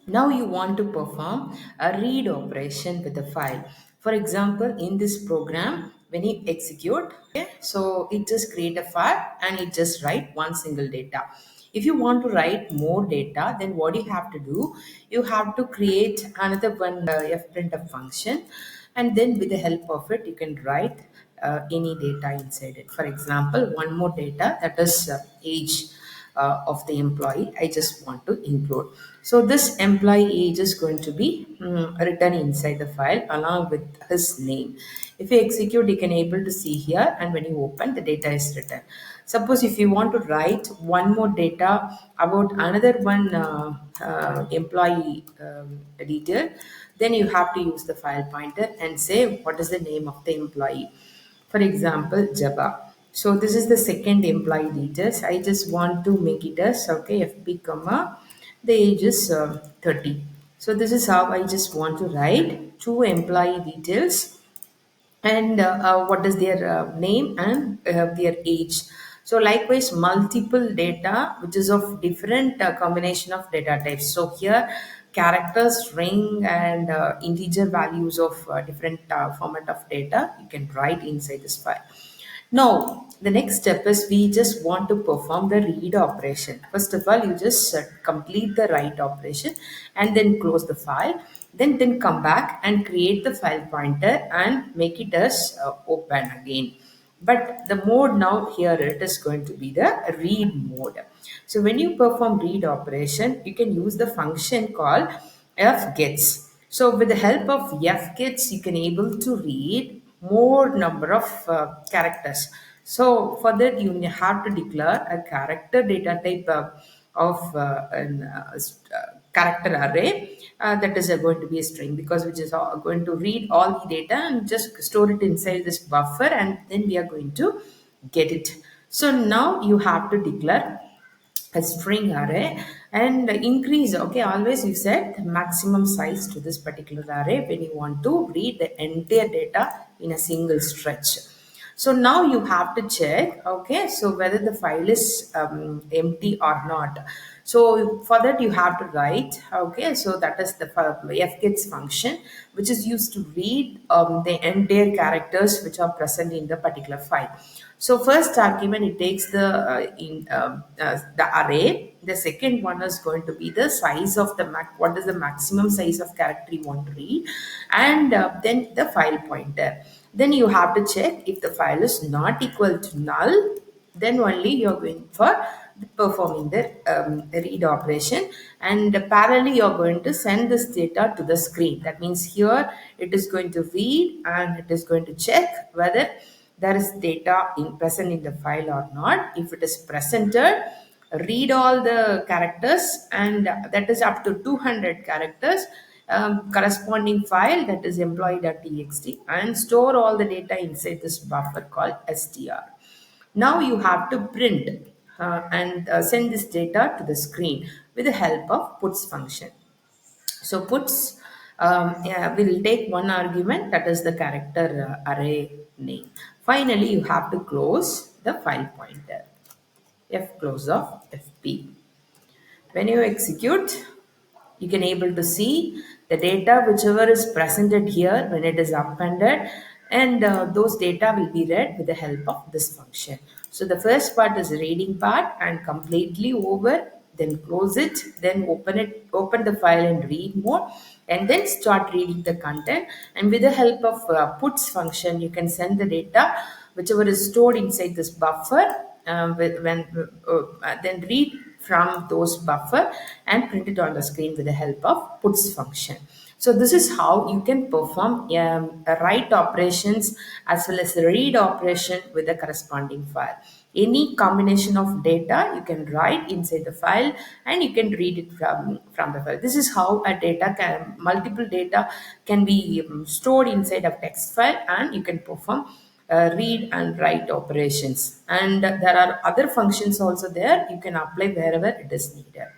Now you want to perform a read operation with the file. For example, in this program, when you execute, okay, so it just create a file and it just write one single data. If you want to write more data, then what you have to do, you have to create another one fprintf function, and then with the help of it, you can write any data inside it. For example, one more data, that is age of the employee, I just want to include. So this employee age is going to be written inside the file along with his name. If you execute, you can able to see here, and when you open, the data is written. Suppose if you want to write one more data about another one employee detail, then you have to use the file pointer and say what is the name of the employee. For example, Java. So this is the second employee details. I just want to make it as okay, FP comma, the age is 30. So this is how I just want to write two employee details, and what is their name and their age. So likewise, multiple data which is of different combination of data types. So here characters, string, and integer values of different format of data you can write inside this file. Now, the next step is we just want to perform the read operation. First of all, you just complete the write operation and then close the file. Then come back and create the file pointer and make it as open again. But the mode now here it is going to be the read mode. So when you perform read operation, you can use the function called fgets. So with the help of fgets, you can able to read more number of characters. So for that, you have to declare a character data type of character array that is going to be a string, because which is going to read all the data and just store it inside this buffer, and then we are going to get it. So now you have to declare a string array and increase, okay, always you set the maximum size to this particular array when you want to read the entire data in a single stretch. So now you have to check, okay, so whether the file is empty or not. So for that you have to write, okay, so that is the fgets function, which is used to read the entire characters which are present in the particular file. So first argument, it takes the array. The second one is going to be the size of the what is the maximum size of character you want to read, and then the file pointer. Then you have to check if the file is not equal to null, then only you are going for performing the read operation, and parallelly you are going to send this data to the screen. That means here it is going to read and it is going to check whether there is data present in the file or not. If it is presented, read all the characters, and that is up to 200 characters, corresponding file, that is employee.txt, and store all the data inside this buffer called str. Now you have to print and send this data to the screen with the help of puts function. So puts yeah, will take one argument, that is the character array name. Finally, you have to close the file pointer. F close of FP. When you execute, you can able to see the data whichever is presented here when it is appended, and those data will be read with the help of this function. So the first part is reading part and completely over, then close it, then open the file in read mode, and then start reading the content. And with the help of puts function, you can send the data whichever is stored inside this buffer, then read from those buffer and print it on the screen with the help of puts function. So this is how you can perform write operations as well as the read operation with the corresponding file. Any combination of data you can write inside the file and you can read it from the file. This is how a data can, multiple data can be stored inside a text file, and you can perform read and write operations. And there are other functions also there, you can apply wherever it is needed.